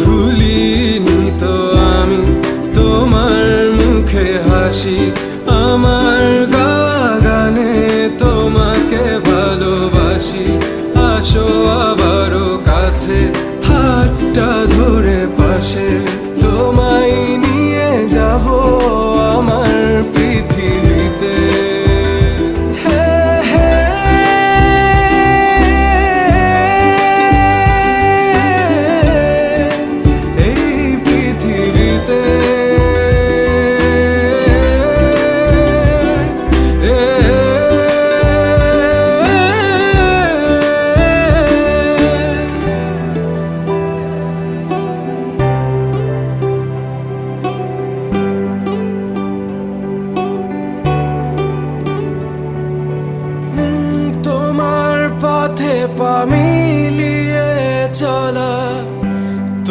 ভুলিনি তো আমি তোমার মুখে হাসি, আমার গাওয়া গানে তোমাকে ভালোবাসি। আসো আবারও কাছে, হাতটা ধরে পাশে।